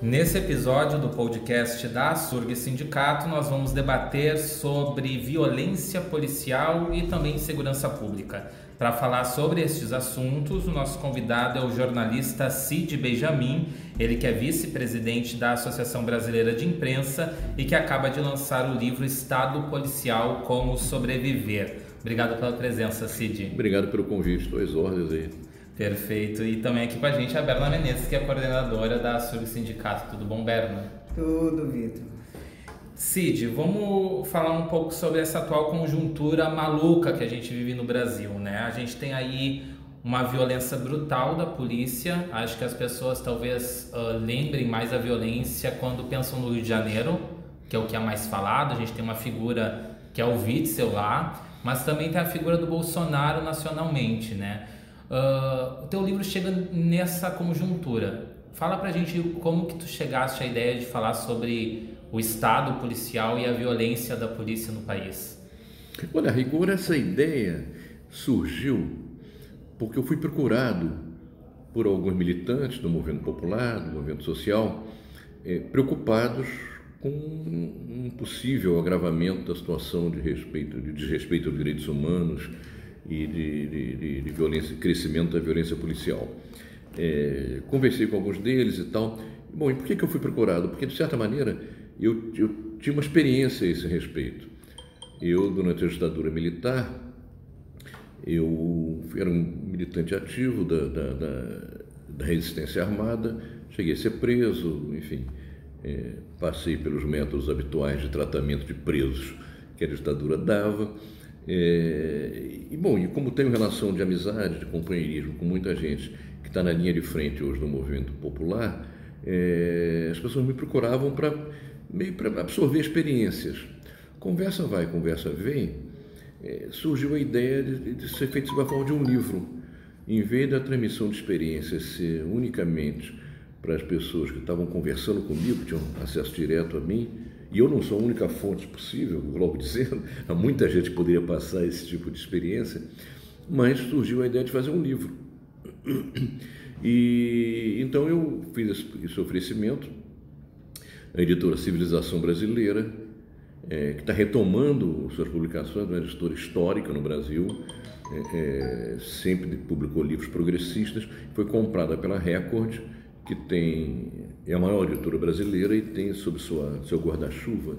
Nesse episódio do podcast da Surg Sindicato, nós vamos debater sobre violência policial e também segurança pública. Para falar sobre estes assuntos, o nosso convidado é o jornalista Cid Benjamin, ele que é vice-presidente da Associação Brasileira de Imprensa e que acaba de lançar o livro Estado Policial, Como Sobreviver. Obrigado pela presença, Cid. Obrigado pelo convite, estou às ordens aí. Perfeito. E também aqui com a gente a Berna Menezes, que é a coordenadora da Surg Sindicato. Tudo bom, Berna? Tudo, Vitor. Cid, vamos falar um pouco sobre essa atual conjuntura maluca que a gente vive no Brasil, né? A gente tem aí uma violência brutal da polícia. Acho que as pessoas talvez lembrem mais da violência quando pensam no Rio de Janeiro, que é o que é mais falado. A gente tem uma figura que é o Witzel lá, mas também tem a figura do Bolsonaro nacionalmente, né? O teu livro chega nessa conjuntura. Fala pra gente como que tu chegaste à ideia de falar sobre o Estado policial e a violência da polícia no país. Olha, a rigor, essa ideia surgiu porque eu fui procurado por alguns militantes do movimento popular, do movimento social, preocupados com um possível agravamento da situação de desrespeito aos direitos humanos e de violência, crescimento da violência policial. Conversei com alguns deles e tal. Bom, e por que eu fui procurado? Porque, de certa maneira, eu tinha uma experiência a esse respeito. Eu, durante a ditadura militar, eu era um militante ativo da resistência armada, cheguei a ser preso, enfim, passei pelos métodos habituais de tratamento de presos que a ditadura dava. E como tenho relação de amizade, de companheirismo com muita gente que está na linha de frente hoje no movimento popular, as pessoas me procuravam para absorver experiências. Conversa vai, conversa vem, surgiu a ideia de ser feito sob a forma de um livro. Em vez da transmissão de experiências ser unicamente para as pessoas que estavam conversando comigo, que tinham acesso direto a mim, e eu não sou a única fonte possível, logo dizendo, há muita gente que poderia passar esse tipo de experiência, mas surgiu a ideia de fazer um livro. E então eu fiz esse oferecimento à editora Civilização Brasileira, que está retomando suas publicações, uma editora histórica no Brasil, sempre publicou livros progressistas, foi comprada pela Record, que é a maior editora brasileira e tem sob seu guarda-chuva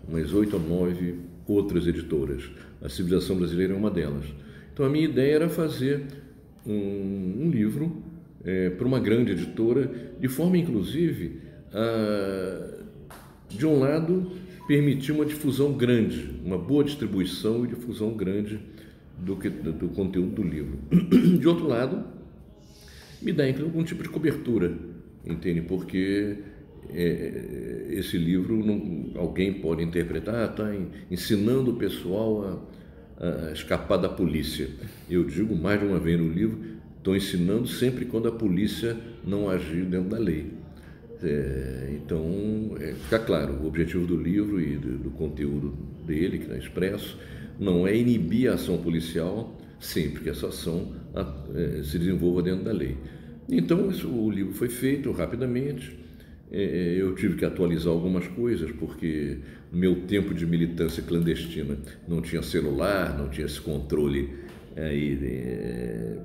umas 8 ou 9 outras editoras. A Civilização Brasileira é uma delas. Então a minha ideia era fazer um livro para uma grande editora, de forma inclusive de um lado permitir uma difusão grande, uma boa distribuição e difusão grande do conteúdo do livro. De outro lado, me dá algum tipo de cobertura, entende? Porque esse livro alguém pode interpretar, está ensinando o pessoal a escapar da polícia. Eu digo mais de uma vez no livro, estou ensinando sempre quando a polícia não agir dentro da lei. Então, fica claro, o objetivo do livro e do conteúdo dele, que está expresso, não é inibir a ação policial sempre que essa ação se desenvolva dentro da lei. Então, o livro foi feito rapidamente. Eu tive que atualizar algumas coisas, porque no meu tempo de militância clandestina não tinha celular, não tinha esse controle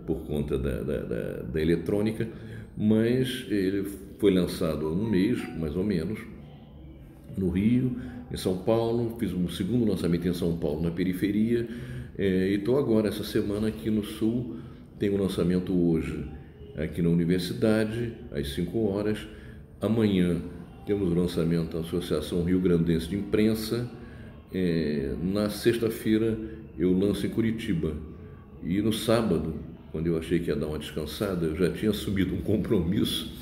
por conta da eletrônica, mas ele foi lançado há um mês, mais ou menos, no Rio, em São Paulo. Fiz um segundo lançamento em São Paulo, na periferia, e estou agora, essa semana, aqui no Sul. Tem um lançamento hoje aqui na Universidade, às 5 horas. Amanhã temos o lançamento da Associação Rio Grandense de Imprensa. Na sexta-feira eu lanço em Curitiba. E no sábado, quando eu achei que ia dar uma descansada, eu já tinha assumido um compromisso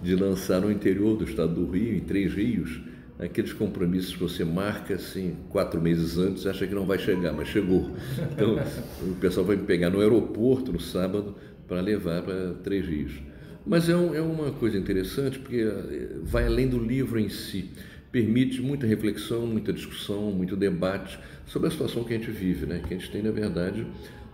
de lançar no interior do estado do Rio, em 3 rios, aqueles compromissos que você marca assim 4 meses antes, acha que não vai chegar, mas chegou. Então o pessoal vai me pegar no aeroporto no sábado para levar para 3 rios. Mas é uma coisa interessante, porque vai além do livro em si, permite muita reflexão, muita discussão, muito debate sobre a situação que a gente vive, né? Que a gente tem, na verdade,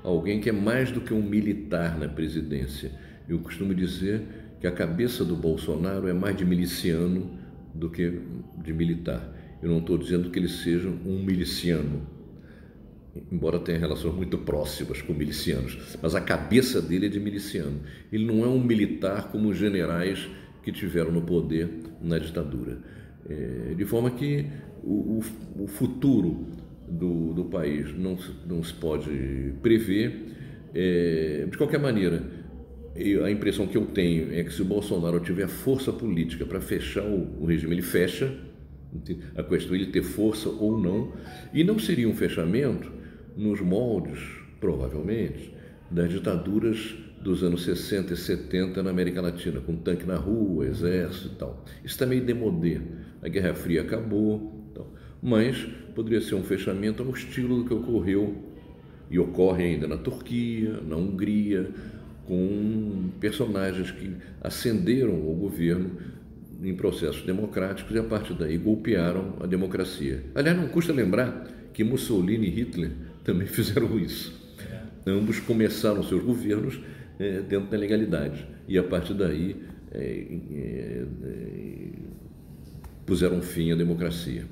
alguém que é mais do que um militar na presidência. Eu costumo dizer que a cabeça do Bolsonaro é mais de miliciano do que de militar. Eu não estou dizendo que ele seja um miliciano, embora tenha relações muito próximas com milicianos, mas a cabeça dele é de miliciano. Ele não é um militar como os generais que tiveram no poder na ditadura. De forma que o futuro do país não se pode prever. De qualquer maneira, a impressão que eu tenho é que se o Bolsonaro tiver força política para fechar o regime, ele fecha. A questão é ele ter força ou não, e não seria um fechamento nos moldes, provavelmente, das ditaduras dos anos 60 e 70 na América Latina, com tanque na rua, exército e tal. Isso está meio demodê. A Guerra Fria acabou, tal. Mas poderia ser um fechamento no estilo do que ocorreu e ocorre ainda na Turquia, na Hungria, com personagens que ascenderam ao governo em processos democráticos e a partir daí golpearam a democracia. Aliás, não custa lembrar que Mussolini e Hitler também fizeram isso. Ambos começaram seus governos dentro da legalidade e a partir daí puseram fim à democracia.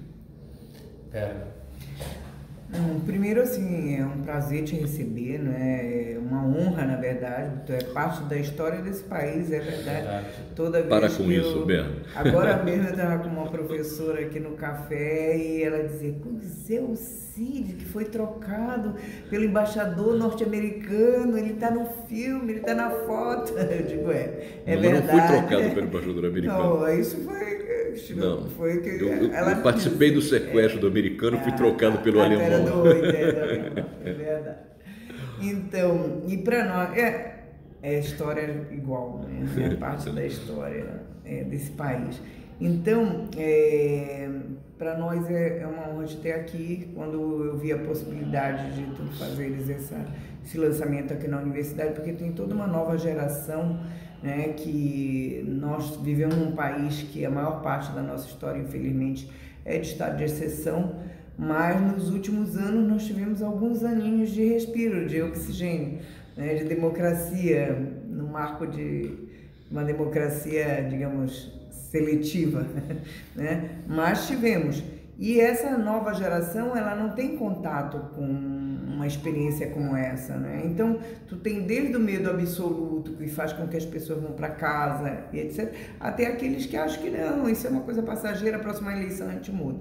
Primeiro, assim, é um prazer te receber, né? É uma honra, na verdade. Tu é parte da história desse país, é verdade. Toda vez Para com isso, Berno. Agora mesmo eu estava com uma professora aqui no café e ela dizia: pois é, o Cid, que foi trocado pelo embaixador norte-americano, ele está no filme, ele está na foto. Eu digo, é não, verdade. Não foi trocado pelo embaixador americano. Não, isso foi... Não, foi que eu participei do sequestro do americano, fui trocado pelo alemão. É verdade. Então, e para nós, é história igual, né? É parte da história desse país. Então, para nós é uma honra te ter aqui. Quando eu vi a possibilidade de tu fazeres esse lançamento aqui na universidade, porque tem toda uma nova geração, né, que nós vivemos num país que a maior parte da nossa história, infelizmente, é de estado de exceção, mas nos últimos anos nós tivemos alguns aninhos de respiro, de oxigênio, né, de democracia, no marco de uma democracia, digamos, seletiva, né? Mas tivemos. E essa nova geração, ela não tem contato com uma experiência como essa, né? Então, tu tem desde o medo absoluto, que faz com que as pessoas vão para casa, e etc., até aqueles que acham que não, isso é uma coisa passageira, a próxima eleição a gente muda.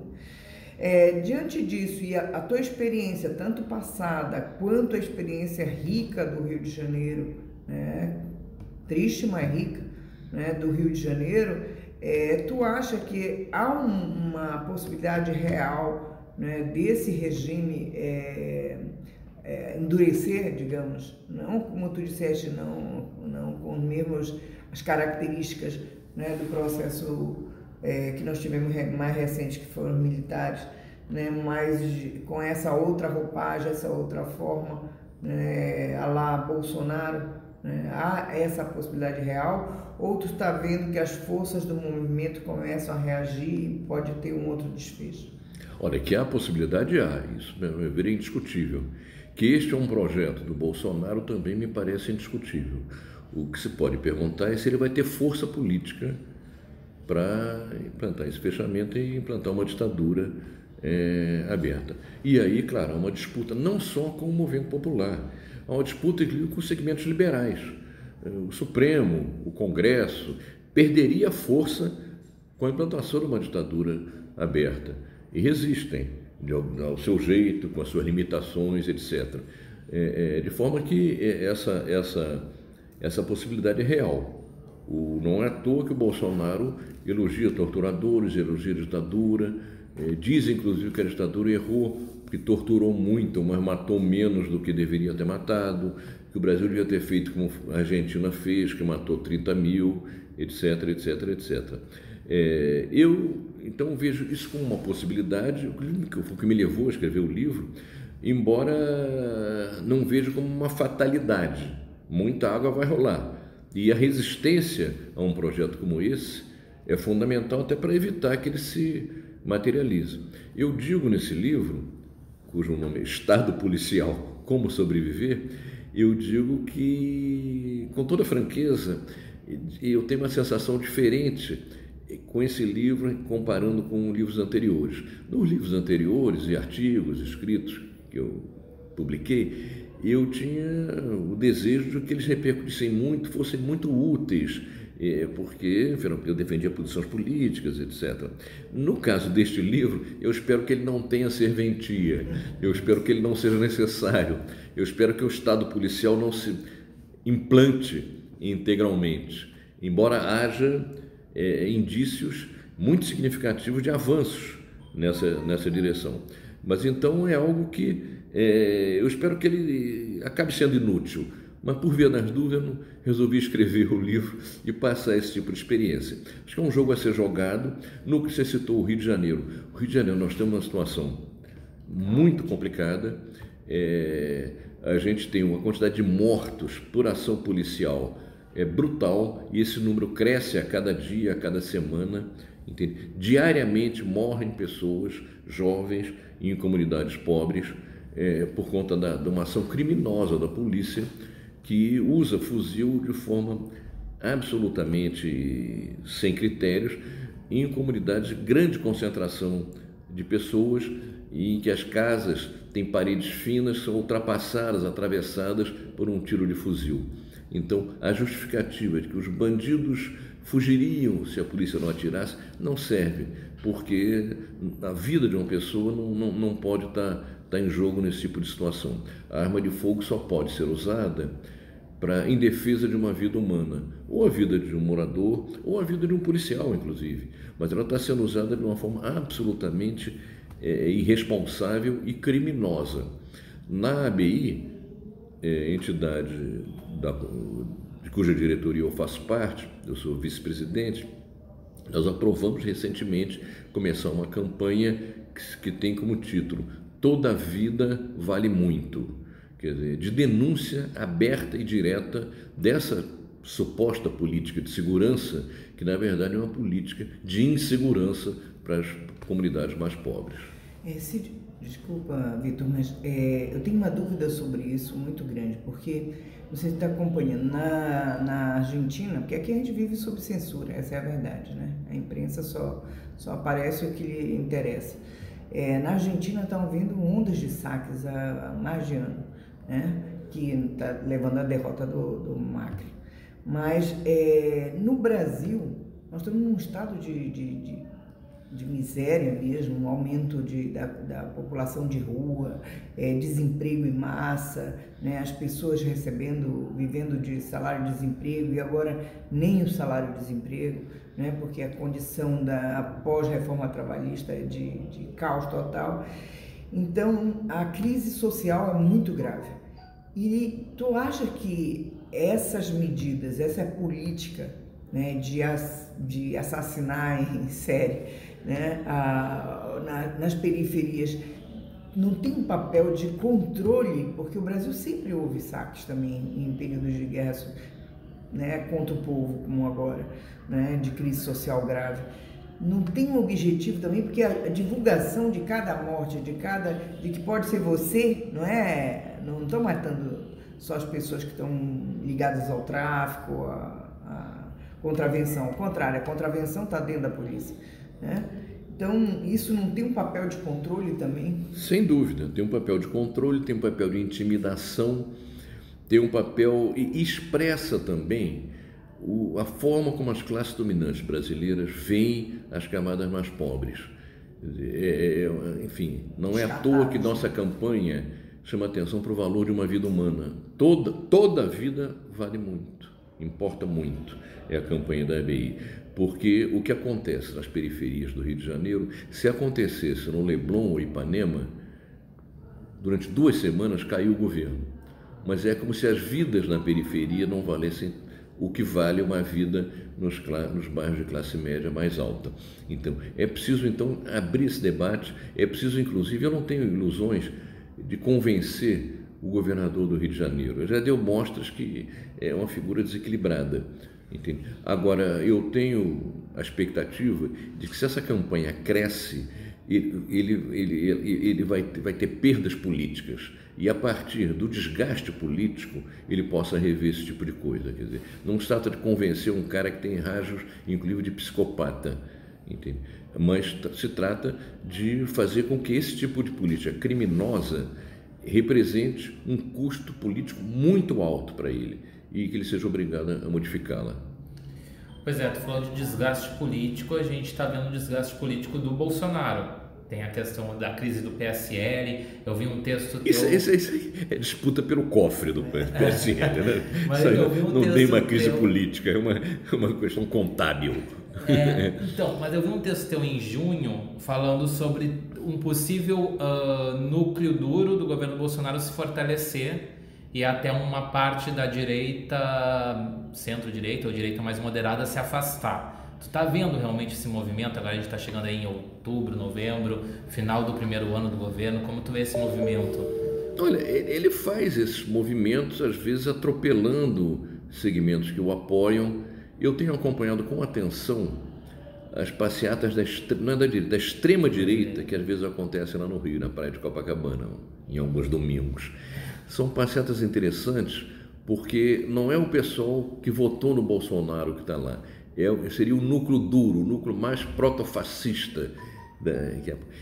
Diante disso, e a tua experiência, tanto passada quanto a experiência rica do Rio de Janeiro, né? Triste, mas rica, né? Do Rio de Janeiro, tu acha que há uma possibilidade real, né, desse regime endurecer, digamos, não como tu disseste, não com as características, né, do processo que nós tivemos mais recente, que foram militares, né, mas com essa outra roupagem, essa outra forma, né, a lá Bolsonaro, né? Há essa possibilidade real, ou tu está vendo que as forças do movimento começam a reagir e pode ter um outro desfecho? Olha, que há possibilidade, isso é bem indiscutível. Que este é um projeto do Bolsonaro também me parece indiscutível. O que se pode perguntar é se ele vai ter força política para implantar esse fechamento e implantar uma ditadura aberta. E aí, claro, há uma disputa não só com o movimento popular, há uma disputa com os segmentos liberais. O Supremo, o Congresso, perderia força com a implantação de uma ditadura aberta. E resistem, ao seu jeito, com as suas limitações, etc. De forma que essa possibilidade é real. Não é à toa que o Bolsonaro elogia torturadores, elogia a ditadura, diz inclusive que a ditadura errou, que torturou muito, mas matou menos do que deveria ter matado, que o Brasil devia ter feito como a Argentina fez, que matou 30 mil, etc, etc, etc. Eu, então, vejo isso como uma possibilidade, o que me levou a escrever o livro, embora não vejo como uma fatalidade. Muita água vai rolar. E a resistência a um projeto como esse é fundamental até para evitar que ele se materialize. Eu digo nesse livro, cujo nome é Estado Policial, Como Sobreviver, eu digo que, com toda franqueza, E eu tenho uma sensação diferente com esse livro, comparando com livros anteriores. Nos livros anteriores e artigos escritos que eu publiquei, eu tinha o desejo de que eles repercutissem muito, fossem muito úteis, porque eu defendia posições políticas, etc. No caso deste livro, eu espero que ele não tenha serventia, eu espero que ele não seja necessário, eu espero que o Estado policial não se implante integralmente, embora haja indícios muito significativos de avanços nessa direção. Mas então é algo que eu espero que ele acabe sendo inútil, mas por via das dúvidas eu resolvi escrever o livro e passar esse tipo de experiência. Acho que é um jogo a ser jogado. No que você citou, o Rio de Janeiro. O Rio de Janeiro, nós temos uma situação muito complicada. A gente tem uma quantidade de mortos por ação policial brutal, e esse número cresce a cada dia, a cada semana, entende? Diariamente morrem pessoas jovens em comunidades pobres por conta de uma ação criminosa da polícia, que usa fuzil de forma absolutamente sem critérios em comunidades de grande concentração de pessoas, e em que as casas têm paredes finas, são ultrapassadas, atravessadas por um tiro de fuzil. Então, a justificativa de que os bandidos fugiriam se a polícia não atirasse não serve, porque a vida de uma pessoa não pode estar em jogo nesse tipo de situação. A arma de fogo só pode ser usada em defesa de uma vida humana, ou a vida de um morador, ou a vida de um policial, inclusive. Mas ela está sendo usada de uma forma absolutamente irresponsável e criminosa. Na ABI, entidade de cuja diretoria eu faço parte, eu sou vice-presidente, nós aprovamos recentemente começar uma campanha que tem como título "Toda Vida Vale Muito", quer dizer, de denúncia aberta e direta dessa suposta política de segurança, que na verdade é uma política de insegurança para as comunidades mais pobres. Cid, desculpa, Vitor, mas eu tenho uma dúvida sobre isso muito grande, porque você está acompanhando na Argentina, porque aqui a gente vive sob censura, essa é a verdade, né? A imprensa só aparece o que lhe interessa. Na Argentina estão havendo ondas de saques há mais de ano, né? Que está levando à derrota do Macri. Mas no Brasil, nós estamos num estado de miséria mesmo, um aumento da população de rua, desemprego em massa, né? As pessoas vivendo de salário-desemprego, e agora nem o salário-desemprego, né? Porque a condição pós-reforma trabalhista é de caos total. Então, a crise social é muito grave. E tu acha que essas medidas, essa política, né, de assassinar em série, né, nas periferias, não tem um papel de controle? Porque o Brasil sempre houve saques também em períodos de guerra, né, contra o povo, como agora, né, de crise social grave. Não tem um objetivo também, porque a divulgação de cada morte, de que pode ser você, não estão matando só as pessoas que estão ligadas ao tráfico, à contravenção. Ao contrário, a contravenção está dentro da polícia, né? Então, isso não tem um papel de controle também? Sem dúvida, tem um papel de controle, tem um papel de intimidação, tem um papel e expressa também a forma como as classes dominantes brasileiras veem as camadas mais pobres. Enfim, não é à toa que nossa campanha chama atenção para o valor de uma vida humana. Toda vida vale muito, importa muito, é a campanha da ABI. Porque o que acontece nas periferias do Rio de Janeiro, se acontecesse no Leblon ou Ipanema, durante 2 semanas caiu o governo. Mas é como se as vidas na periferia não valessem o que vale uma vida nos bairros de classe média mais alta. Então, é preciso abrir esse debate, é preciso, inclusive, eu não tenho ilusões de convencer o governador do Rio de Janeiro. Já deu mostras que é uma figura desequilibrada. Entende? Agora, eu tenho a expectativa de que, se essa campanha cresce ele vai ter perdas políticas, e a partir do desgaste político ele possa rever esse tipo de coisa. Quer dizer, não se trata de convencer um cara que tem rasgos, inclusive, de psicopata, entende? Mas se trata de fazer com que esse tipo de política criminosa represente um custo político muito alto para ele e que ele seja obrigado a modificá-la. Pois é, tu falou de desgaste político, a gente está vendo o desgaste político do Bolsonaro. Tem a questão da crise do PSL, eu vi um texto teu... Isso é disputa pelo cofre do PSL, né? Mas eu vi um não tem uma crise política, é uma questão contábil. Então, mas eu vi um texto teu em junho falando sobre um possível núcleo duro do governo Bolsonaro se fortalecer e até uma parte da direita, centro-direita ou direita mais moderada se afastar. Tu tá vendo realmente esse movimento? Agora a gente está chegando aí em outubro, novembro, final do primeiro ano do governo. Como tu vê esse movimento? Olha, ele faz esses movimentos, às vezes atropelando segmentos que o apoiam. Eu tenho acompanhado com atenção as passeatas da extrema-direita, que às vezes acontecem lá no Rio, na praia de Copacabana, em alguns domingos. São passeatas interessantes porque não é o pessoal que votou no Bolsonaro que está lá, seria o núcleo duro, o núcleo mais protofascista.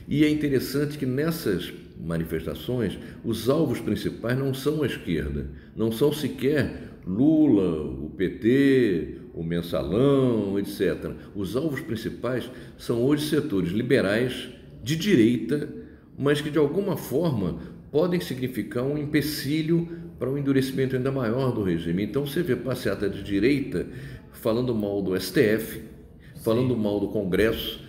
E é interessante que nessas manifestações os alvos principais não são a esquerda, não são sequer Lula, o PT, o Mensalão, etc. Os alvos principais são hoje setores liberais de direita, mas que de alguma forma podem significar um empecilho para um endurecimento ainda maior do regime. Então você vê passeata de direita falando mal do STF, falando mal do Congresso,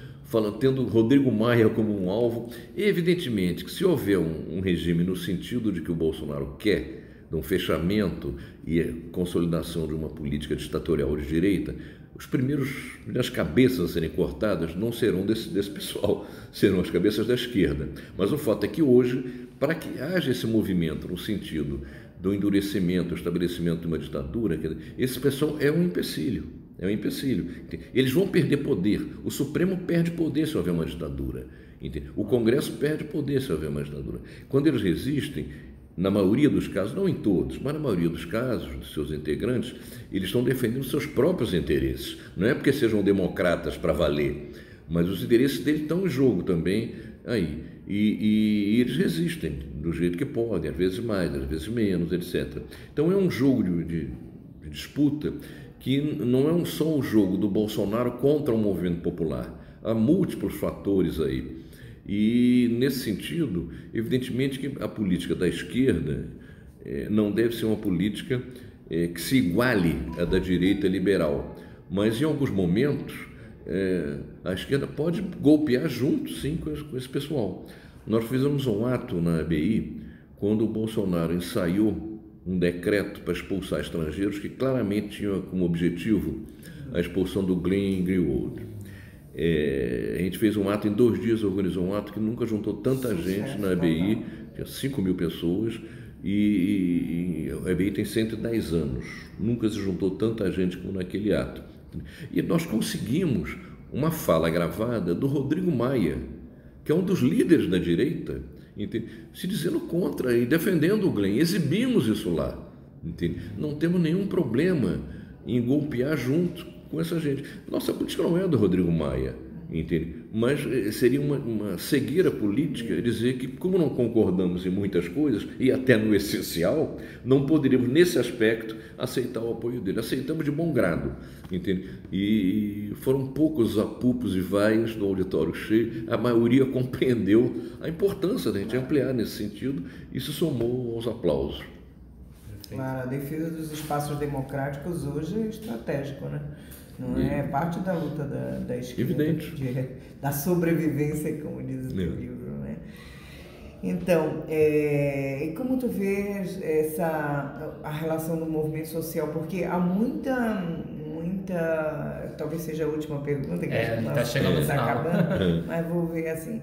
tendo Rodrigo Maia como um alvo. E evidentemente que se houver um regime no sentido de que o Bolsonaro quer, de um fechamento e consolidação de uma política ditatorial de direita, as cabeças a serem cortadas não serão desse pessoal, serão as cabeças da esquerda. Mas o fato é que hoje, para que haja esse movimento no sentido do endurecimento, estabelecimento de uma ditadura, esse pessoal é um empecilho. É um empecilho. Eles vão perder poder. O Supremo perde poder se houver uma ditadura. O Congresso perde poder se houver uma ditadura. Quando eles resistem, na maioria dos casos, não em todos, mas na maioria dos casos, dos seus integrantes, eles estão defendendo seus próprios interesses. Não é porque sejam democratas para valer, mas os interesses deles estão em jogo também aí. E eles resistem do jeito que podem, às vezes mais, às vezes menos, etc. Então é um jogo de disputa que não é só o jogo do Bolsonaro contra o movimento popular. Há múltiplos fatores aí. E, nesse sentido, evidentemente que a política da esquerda não deve ser uma política que se iguale à da direita liberal. Mas, em alguns momentos, a esquerda pode golpear junto, sim, com esse pessoal. Nós fizemos um ato na ABI quando o Bolsonaro ensaiou um decreto para expulsar estrangeiros que claramente tinha como objetivo a expulsão do Glenn Greenwald. A gente fez um ato em 2 dias, organizou um ato que nunca juntou tanta gente na ABI, tinha 5.000 pessoas, e a ABI tem 110 anos, nunca se juntou tanta gente como naquele ato. E nós conseguimos uma fala gravada do Rodrigo Maia, que é um dos líderes da direita, entende? Se dizendo contra e defendendo o Glenn. Exibimos isso lá, entende? Não temos nenhum problema em golpear junto com essa gente. Nossa política não é do Rodrigo Maia, entende? Mas seria uma cegueira política dizer que, como não concordamos em muitas coisas, e até no essencial, não poderíamos, nesse aspecto, aceitar o apoio dele. Aceitamos de bom grado, entende? E foram poucos apupos e vaias no auditório cheio, a maioria compreendeu a importância da gente ampliar nesse sentido e se somou aos aplausos. Claro, a defesa dos espaços democráticos hoje é estratégico, né? Não é parte da luta da esquerda, da sobrevivência, como diz o teu livro, né? Então, e como tu vês a relação do movimento social? Porque há muita, talvez seja a última pergunta, que a gente está chegando, acabando, mas vou ver assim,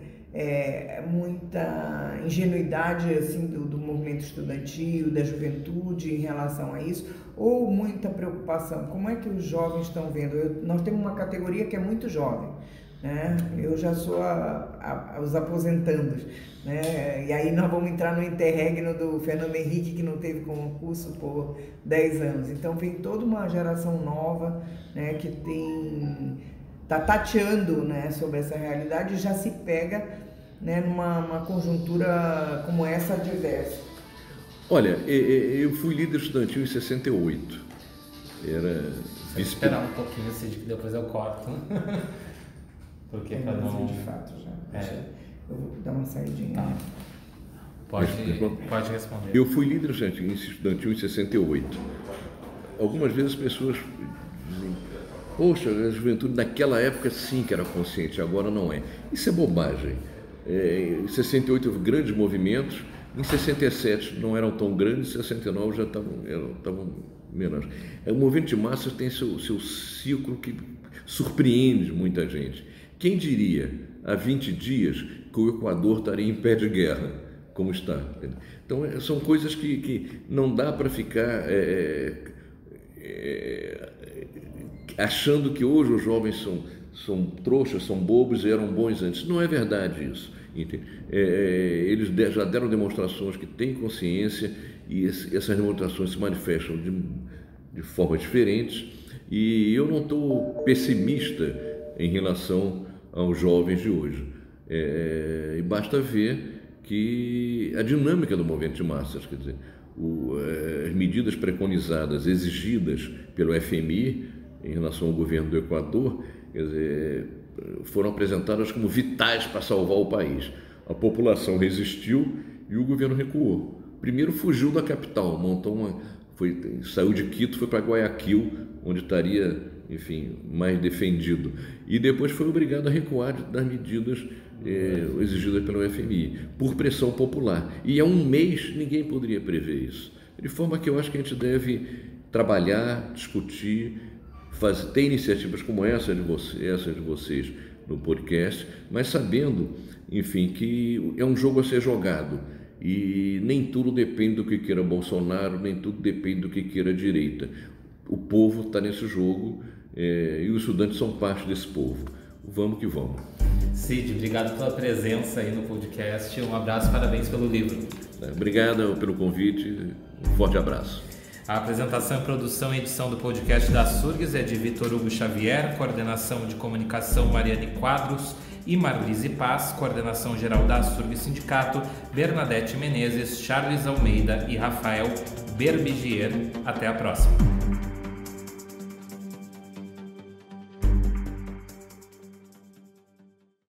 muita ingenuidade assim do movimento estudantil, da juventude em relação a isso, ou muita preocupação? Como é que os jovens estão vendo? Nós temos uma categoria que é muito jovem, né? Eu já sou os aposentandos, né? E aí nós vamos entrar no interregno do Fernando Henrique, que não teve concurso por 10 anos. Então vem toda uma geração nova, né, que está tateando, né, sobre essa realidade e já se pega, né, numa conjuntura como essa adversa. Olha, eu fui líder estudantil em 68. Vou esperar um pouquinho, Cid, que depois eu corto. Porque para não... De fato, já. Eu vou dar uma saidinha. Tá. Pode responder. Eu fui líder estudantil em 68. Algumas vezes as pessoas dizem, poxa, a juventude naquela época sim que era consciente, agora não é. Isso é bobagem. Em 68 houve grandes movimentos, em 67 não eram tão grandes, em 69 já estavam menores. O movimento de massas tem seu ciclo que surpreende muita gente. Quem diria, há 20 dias, que o Equador estaria em pé de guerra, como está? Então, são coisas que não dá para ficar achando que hoje os jovens são trouxas, são bobos e eram bons antes. Não é verdade isso. Eles já deram demonstrações que têm consciência e essas demonstrações se manifestam de formas diferentes. E eu não estou pessimista em relação aos jovens de hoje. E basta ver que a dinâmica do movimento de massas, quer dizer, as medidas preconizadas, exigidas pelo FMI em relação ao governo do Equador, quer dizer, foram apresentadas como vitais para salvar o país. A população resistiu e o governo recuou. Primeiro fugiu da capital, saiu de Quito, foi para Guayaquil, onde estaria, enfim, mais defendido. E depois foi obrigado a recuar das medidas exigidas pelo FMI, por pressão popular. E há um mês ninguém poderia prever isso. De forma que eu acho que a gente deve trabalhar, discutir, ter iniciativas como essa de vocês no podcast, mas sabendo, enfim, que é um jogo a ser jogado. E nem tudo depende do que queira Bolsonaro, nem tudo depende do que queira a direita. O povo está nesse jogo e os estudantes são parte desse povo. Vamos que vamos. Cid, obrigado pela presença aí no podcast. Um abraço, parabéns pelo livro. Obrigado pelo convite. Um forte abraço. A apresentação, produção e edição do podcast da Surgs é de Vitor Hugo Xavier, coordenação de comunicação Mariane Quadros e Marlise Paz, coordenação geral da Surgs Sindicato, Bernadette Menezes, Charles Almeida e Rafael Berbigier. Até a próxima.